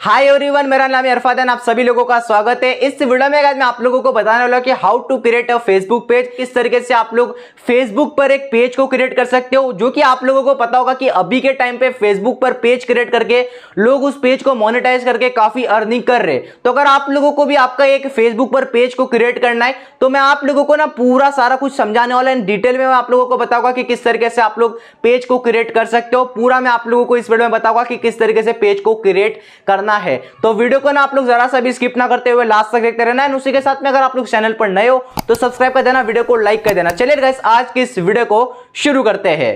Hi everyone, मेरा नाम है अरफात है। आप सभी लोगों का स्वागत है। इस वीडियो में मैं आप लोगों को बताने वाला हूं कि how to create a Facebook page. किस तरीके से आप लोग फेसबुक पर एक पेज को क्रिएट कर सकते हो, जो कि आप लोगों को पता होगा कि अभी के टाइम पे फेसबुक पर पेज क्रिएट करके लोग उस पेज को मोनेटाइज करके काफी अर्निंग कर रहे। तो अगर आप लोगों को भी आपका एक फेसबुक पर पेज को क्रिएट करना है तो मैं आप लोगों को ना पूरा सारा कुछ समझाने वाला है। डिटेल में मैं आप लोगों को बताऊंगा कि किस तरीके से आप लोग पेज को क्रिएट कर सकते हो। पूरा मैं आप लोगों को इस वीडियो में बताऊंगा कि किस तरीके से पेज को क्रिएट करना है। तो वीडियो को ना आप लोग जरा सा भी स्किप ना करते हुए लास्ट तक देखते रहना है। उसी के साथ में अगर आप लोग चैनल पर नए हो तो सब्सक्राइब कर देना, वीडियो को लाइक कर देना। चलिए गाइस, आज की इस वीडियो को शुरू करते हैं।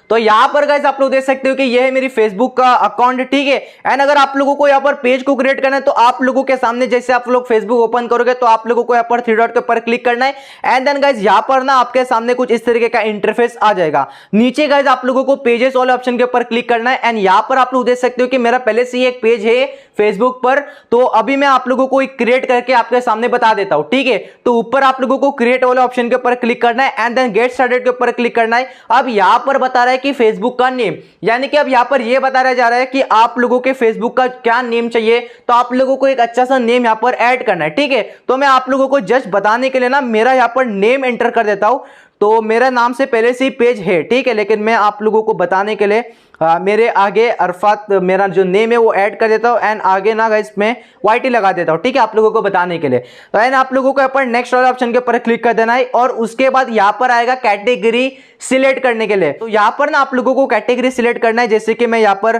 तो यहां पर गाइस आप लोग देख सकते हो कि यह है मेरी फेसबुक का अकाउंट, ठीक है। एंड अगर आप लोगों को यहां पर पेज को क्रिएट करना है तो आप लोगों के सामने जैसे आप लोग फेसबुक ओपन करोगे तो आप लोगों को यहां पर थ्री डॉट के ऊपर क्लिक करना है। एंड देन गाइस यहां पर ना आपके सामने कुछ इस तरीके का इंटरफेस आ जाएगा। नीचे गाइस आप लोगों को पेजेस वाले ऑप्शन के ऊपर क्लिक करना है। एंड यहां पर आप लोग देख सकते हो कि मेरा पहले से ही एक पेज है फेसबुक पर, तो अभी मैं आप लोगों को क्रिएट करके आपके सामने बता देता हूं, ठीक है। तो ऊपर आप लोगों को क्रिएट वाले ऑप्शन के ऊपर क्लिक करना है एंड देन गेट स्टार्टेड के ऊपर क्लिक करना है। अब यहां पर बता रहा है कि फेसबुक का नेम, यानी कि अब यहां पर यह बताया जा रहा है कि आप लोगों के फेसबुक का क्या नेम चाहिए। तो आप लोगों को एक अच्छा सा नेम यहां पर ऐड करना है, ठीक है। तो मैं आप लोगों को जस्ट बताने के लिए ना मेरा यहां पर नेम एंटर कर देता हूं। तो मेरा नाम से पहले से ही पेज है, ठीक है, लेकिन मैं आप लोगों को बताने के लिए मेरे आगे अरफात मेरा जो नेम है वो ऐड कर देता हूं एंड आगे ना गाइस मैं वाईटी लगा देता हूं, ठीक है, आप लोगों को बताने के लिए। तो एंड आप लोगों को यहाँ पर नेक्स्ट वाले ऑप्शन के ऊपर क्लिक कर देना है और उसके बाद यहाँ पर आएगा कैटेगरी सिलेक्ट करने के लिए। तो यहाँ पर ना आप लोगों को कैटेगरी सिलेक्ट करना है। जैसे कि मैं यहाँ पर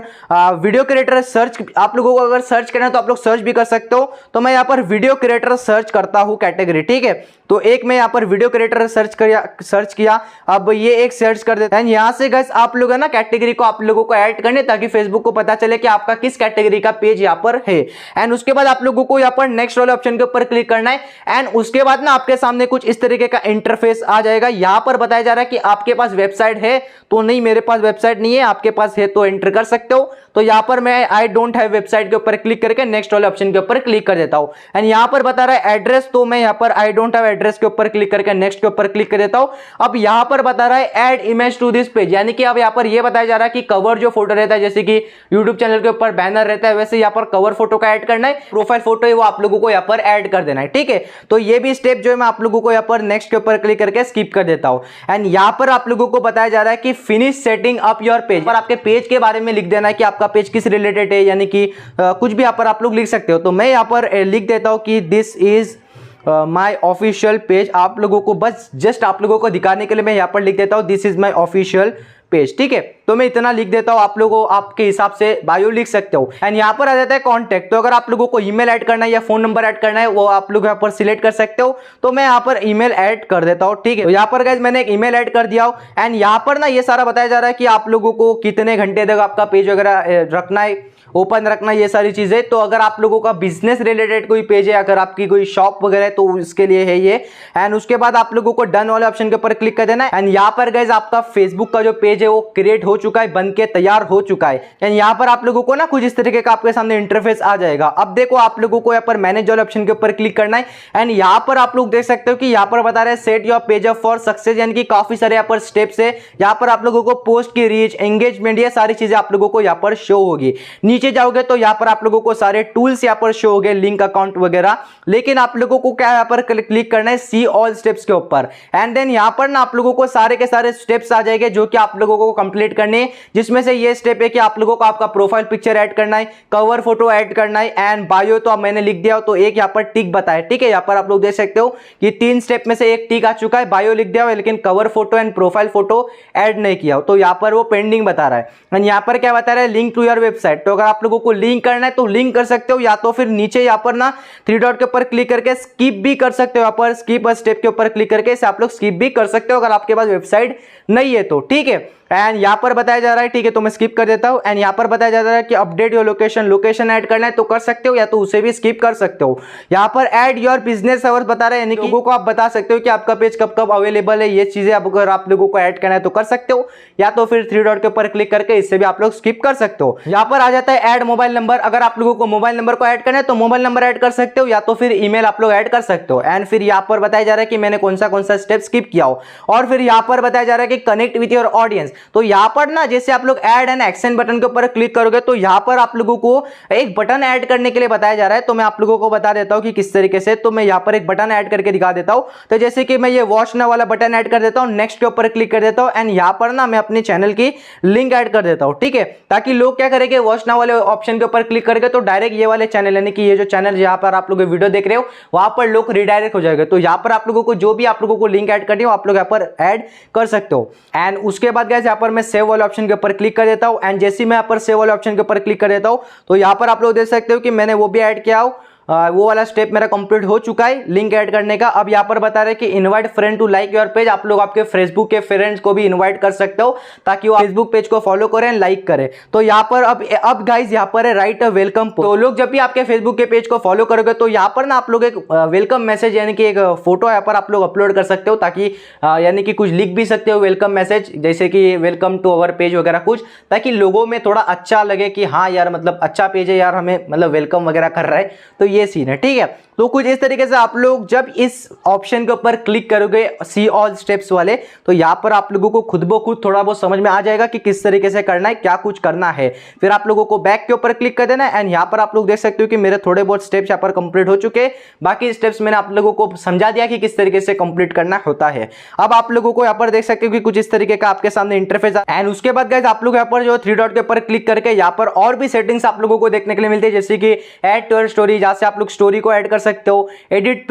वीडियो क्रिएटर सर्च, आप लोगों को अगर सर्च करना है तो आप लोग सर्च भी कर सकते हो। तो मैं यहाँ पर वीडियो क्रिएटर सर्च करता हूँ कैटेगरी, ठीक है। तो एक मैं यहाँ पर वीडियो क्रिएटर सर्च किया। अब ये एक सर्च कर देता है। यहाँ से गाइस आप लोग है ना कैटेगरी को आप लोगों को ऐड करने, ताकि फेसबुक को पता चले कि आपका किस कैटेगरी का पेज यहाँ पर है। एंड उसके बाद आप लोगों को यहाँ पर नेक्स्ट वाले ऑप्शन के ऊपर क्लिक करना है। एंड उसके बाद ना आपके सामने कुछ इस तरीके का इंटरफेस आ जाएगा। यहाँ पर बताया जा रहा है कि आपके पास वेबसाइट है, तो नहीं, मेरे पास वेबसाइट नहीं है, आपके पास है तो एंटर कर सकते हो। तो यहाँ पर मैं आई डोंट हैव वेबसाइट के ऊपर क्लिक करके नेक्स्ट वाले ऑप्शन के ऊपर क्लिक कर देता हूं। एंड यहाँ पर बता रहा है एड्रेस, तो मैं यहाँ पर आई डोंट हैव एड्रेस के ऊपर क्लिक करके नेक्स्ट के ऊपर क्लिक कर देता हूं। अब यहाँ पर बता रहा है add image to this page, यानी कि अब यहाँ पर यह बताया जा रहा है कि कवर जो फोटो रहता है, जैसे कि यूट्यूब चैनल के ऊपर बैनर रहता है, वैसे यहाँ पर कवर फोटो का ऐड करना है। प्रोफाइल फोटो है वो आप लोगों को यहाँ पर ऐड कर देना है, ठीक है। तो ये भी स्टेप जो है मैं आप लोगों को यहाँ पर नेक्स्ट के ऊपर क्लिक करके स्किप कर देता हूं। एंड यहाँ पर आप लोगों को बताया जा रहा है कि finish setting up your page, पर आपके पेज के बारे में लिख देना है कि आपका पेज किस रिलेटेड है, यानी कि कुछ भी यहाँ पर आप लोग लिख सकते हो। तो मैं यहाँ पर लिख देता हूं कि this is my official page. आप लोगों को बस जस्ट आप लोगों को दिखाने के लिए मैं यहाँ पर लिख देता हूं this is my official page, ठीक है। तो मैं इतना लिख देता हूं, आप लोगों आपके हिसाब से बायो लिख सकते हो। एंड यहाँ पर आ जाता है कॉन्टैक्ट। तो अगर आप लोगों को ईमेल ऐड करना है या फोन नंबर ऐड करना है वो आप लोग यहाँ पर सिलेक्ट कर सकते हो। तो मैं यहाँ पर ईमेल ऐड कर देता हूँ, ठीक है। तो यहाँ पर गाइस मैंने एक ईमेल ऐड कर दिया हूँ। एंड यहाँ पर ना ये सारा बताया जा रहा है कि आप लोगों को कितने घंटे तक आपका पेज वगैरह रखना है, ओपन रखना, ये सारी चीजें। तो अगर आप लोगों का बिजनेस रिलेटेड कोई पेज है, अगर आपकी कोई शॉप वगैरह है, तो इसके लिए है ये। एंड उसके बाद आप लोगों को डन वाले ऑप्शन के ऊपर क्लिक कर देना है। एंड यहाँ पर गाइस आपका फेसबुक का जो पेज है वो क्रिएट हो चुका है, बन के तैयार हो चुका है। एंड यहाँ पर आप लोगों को ना कुछ इस तरीके का आपके सामने इंटरफेस आ जाएगा। अब देखो आप लोगों को यहाँ पर मैनेज वाले ऑप्शन के ऊपर क्लिक करना है। एंड यहाँ पर आप लोग देख सकते हो कि यहाँ पर बता रहे हैं set your page up for success, यानी कि काफी सारे यहाँ पर स्टेप्स है। यहाँ पर आप लोगों को पोस्ट की रीच, एंगेजमेंट, ये सारी चीजें आप लोगों को यहाँ पर शो होगी। नीचे जाओगे तो यहाँ पर आप लोगों को सारे टूल्स यहाँ पर शो हो गए, लिंक अकाउंट वगैरह। लेकिन आप लोगों को क्या यहाँ पर क्लिक करना है सी ऑल स्टेप्स के ऊपर। एंड देन यहाँ पर ना आप लोगों को सारे के सारे स्टेप्स आ जाएंगे जो कि आप लोगों को कंप्लीट करने हैं। जिसमें से ये स्टेप है कि आप लोगों को आपका प्रोफाइल पिक्चर ऐड करना है, कवर फोटो ऐड करना है एंड बायो तो अब मैंने लिख दिया हो, तो एक यहाँ पर टिक बताया, ठीक है। यहाँ पर आप लोग देख सकते हो कि 3 स्टेप में से एक टिक आ चुका है, बायो लिख दिया हो, लेकिन cover photo and profile photo add नहीं किया हो, तो यहाँ पर वो पेंडिंग बता रहा है। एंड यहाँ पर क्या बता रहा है लिंक टू योर वेबसाइट। तो अगर आप लोगों को लिंक करना है तो लिंक कर सकते हो, या तो फिर नीचे यहाँ पर ना 3 डॉट के ऊपर क्लिक करके स्किप भी कर सकते हो। यहाँ पर स्किप स्टेप के ऊपर क्लिक करके इसे आप लोग स्किप भी कर सकते हो अगर आपके पास वेबसाइट नहीं है तो, ठीक है। एंड यहाँ पर बताया जा रहा है, ठीक है, तो मैं स्किप कर देता हूँ। एंड यहाँ पर बताया जा रहा है कि अपडेट योर लोकेशन ऐड करना है तो कर सकते हो, या तो उसे भी स्किप कर सकते हो। यहाँ पर ऐड योर बिजनेस आवर्स बता रहे हैं, यानी कि लोगों को आप बता सकते हो कि आपका पेज कब कब अवेलेबल है। ये चीजें अगर आप लोगों को ऐड करना है तो कर सकते हो, या तो फिर 3 डॉट के ऊपर क्लिक करके इससे भी आप लोग स्किप कर सकते हो। यहाँ पर आ जाता है ऐड मोबाइल नंबर। अगर आप लोगों को मोबाइल नंबर को ऐड करना है तो मोबाइल नंबर ऐड कर सकते हो, या तो फिर ईमेल आप लोग ऐड कर सकते हो। एंड फिर यहाँ पर बताया जा रहा है कि मैंने कौन सा स्टेप स्किप किया हो। और फिर यहाँ पर बताया जा रहा है कि कनेक्ट विथ योर ऑडियंस, तो यहाँ पर ना जैसे आप लोग ऐड एंड एक्शन बटन के ऊपर क्लिक करोगे तो यहाँ पर आप लोगों को एक बटन ऐड करने के लिए बताया जा रहा है। तो मैं आप लोगों को बता देता हूँ कि किस तरीके से। तो मैं यहाँ पर एक बटन ऐड करके दिखा देता हूँ। तो जैसे कि मैं ये वॉच नाउ वाला बटन ऐड कर देता हूँ, नेक्स्ट के ऊपर क्लिक कर देता हूँ एंड यहाँ पर ना मैं अपने चैनल की लिंक ऐड कर देता हूँ, ठीक है, ताकि लोग क्या करेंगे, वॉच नाउ वाले ऑप्शन के ऊपर क्लिक करेंगे तो डायरेक्ट ये वाले चैनल यानी कि ये जो चैनल जहां पर आप लोग वीडियो देख रहे हो वहां पर लोग रिडायरेक्ट हो जाएंगे। तो यहां पर आप लोगों को जो भी आप लोगों को लिंक ऐड करनी हो आप लोग यहां पर ऐड कर सकते हो। एंड उसके बाद गाइस यहां पर मैं सेव वाले ऑप्शन के ऊपर क्लिक कर देता हूं एंड जैसे मैं यहां पर सेव वाले ऑप्शन के ऊपर क्लिक कर देता हूं तो यहां पर आप लोग देख सकते हो कि मैंने वो भी ऐड किया हो, वो वाला स्टेप मेरा कंप्लीट हो चुका है लिंक ऐड करने का। अब यहाँ पर बता रहे हैं कि invite friend to like your page, आप लोग आपके फेसबुक के फ्रेंड्स को भी इनवाइट कर सकते हो ताकि वो फेसबुक पेज को फॉलो करें, लाइक करें। तो यहाँ पर अब गाइस यहाँ पर है राइट अ वेलकम। तो लोग जब भी आपके फेसबुक के पेज को फॉलो करोगे तो यहाँ पर ना आप लोग एक वेलकम मैसेज यानी कि एक फोटो यहाँ पर आप लोग अपलोड कर सकते हो ताकि यानी कि कुछ लिख भी सकते हो वेलकम मैसेज, जैसे कि वेलकम टू अवर पेज वगैरह कुछ, ताकि लोगों में थोड़ा अच्छा लगे कि हाँ यार मतलब अच्छा पेज है यार, हमें मतलब वेलकम वगैरह कर रहा है। तो ये सीन है, ठीक है। तो कुछ इस तरीके से आप लोग जब इस ऑप्शन के ऊपर क्लिक करोगे सी ऑल स्टेप्स वाले तो यहां पर आप लोगों को खुद ब खुद थोड़ा बहुत समझ में आ जाएगा कि किस तरीके से करना है, क्या कुछ करना है। फिर आप लोगों को बैक के ऊपर क्लिक कर देना है एंड यहां पर आप लोग देख सकते हो कि मेरे थोड़े बहुत स्टेप्स यहां पर कंप्लीट हो चुके हैं। बाकी स्टेप्स मैंने आप लोगों को समझा दिया कि किस तरीके से कंप्लीट करना होता है। अब आप लोगों को यहां पर देख सकते हो कि कुछ इस तरीके का आपके सामने इंटरफेस एंड उसके बाद गाइस आप लोग यहां पर जो 3 डॉट के ऊपर क्लिक करके यहां पर और भी सेटिंग्स आप लोगों को देखने के लिए मिलती है, जैसे कि ऐड टू योर स्टोरी, जहां से आप लोग स्टोरी को ऐड कर सकते हो। एडिट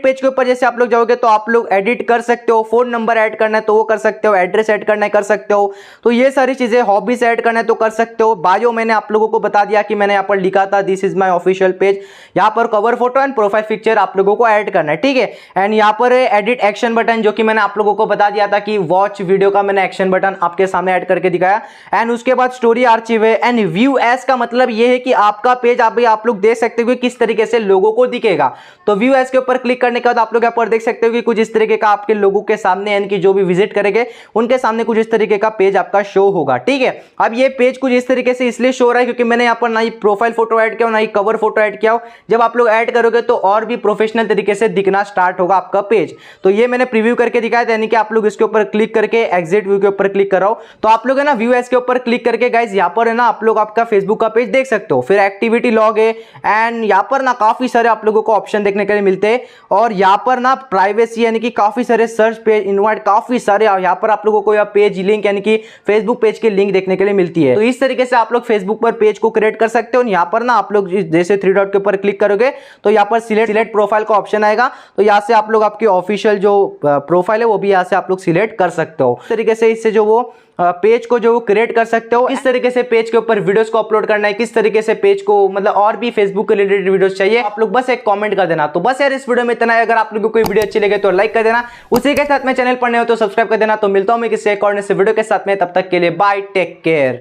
पेज के ऊपर जैसे आप लोग जाओगे तो आप लोग एडिट कर सकते हो, फोन नंबर ऐड करना है तो वो कर सकते हो, एड्रेस ऐड करना है कर सकते हो। तो ये सारी चीजें, हॉबीज ऐड करना है तो कर सकते हो। बायो मैंने आप लोगों को बता दिया कि मैंने यहाँ पर लिखा था this is my official page. यहाँ पर cover photo and profile picture आप लोगों को ऐड करना है, ठीक है। एंड यहाँ पर एडिट एक्शन बटन, जो कि मैंने आप लोगों को बता दिया था कि वॉच वीडियो का मैंने एक्शन बटन आपके सामने ऐड करके दिखाया। एंड उसके बाद स्टोरी आर्चिव है एंड व्यू एज का मतलब ये है कि आपका पेज आप लोग देख सकते हो किस तरीके से लोगों को दिखेगा। तो व्यू एज के ऊपर क्लिक करने के बाद आप लोग यहाँ पर देख सकते हो कि कुछ इस तरीके का आपके लोगों के सामने यानी कि जो भी विजिट करेंगे उनके सामने कुछ इस तरीके का पेज आपका शो होगा, ठीक है। अब ये पेज कुछ इस तरीके से इसलिए शो हो रहा है क्योंकि मैंने यहाँ पर ना ही प्रोफाइल फोटो ऐड किया हो ना ही कवर फोटो ऐड किया हो। जब आप लोग ऐड करोगे तो और भी प्रोफेशनल तरीके से दिखना स्टार्ट होगा आपका पेज। तो ये मैंने प्रीव्यू करके दिखाया था, यानी कि आप लोग इसके ऊपर क्लिक करके एग्जिट व्यू के ऊपर क्लिक कराओ तो आप लोग है ना व्यू एज के ऊपर क्लिक करके गाइस यहाँ पर है ना आप लोग आपका फेसबुक का पेज देख सकते हो। फिर एक्टिविटी लॉग है एंड यहाँ पर ना काफी सारे आप लोगों को ऑप्शन देखने के लिए मिलते हैं। और यहाँ पर ना प्राइवेसी यानी कि काफी सारे सर्च पेज, इनवाइट, काफी सारे यहाँ पर आप लोगों को यह पेज लिंक यानी कि फेसबुक पेज के लिंक देखने के लिए मिलती है। तो इस तरीके से आप लोग फेसबुक पर पेज को क्रिएट कर सकते हो। यहाँ पर ना आप लोग जैसे 3 डॉट के ऊपर क्लिक करोगे तो यहाँ पर सिलेक्ट प्रोफाइल का ऑप्शन आएगा। तो यहाँ से आप लोग आपकी ऑफिशियल जो प्रोफाइल है वो भी यहाँ से आप लोग सिलेक्ट कर सकते हो। इस तरीके से इससे जो वो पेज को जो क्रिएट कर सकते हो। किस तरीके से पेज के ऊपर वीडियोस को अपलोड करना है, किस तरीके से पेज को मतलब और भी फेसबुक के रिलेटेड वीडियोस चाहिए आप लोग बस एक कमेंट कर देना। तो बस यार इस वीडियो में इतना है। अगर आप लोगों को कोई वीडियो अच्छी लगे तो लाइक कर देना, उसी के साथ में चैनल पर नए हो तो सब्सक्राइब कर देना। तो मिलता हूं मैं किसी एक और नए वीडियो के साथ में, तब तक के लिए बाय, टेक केयर।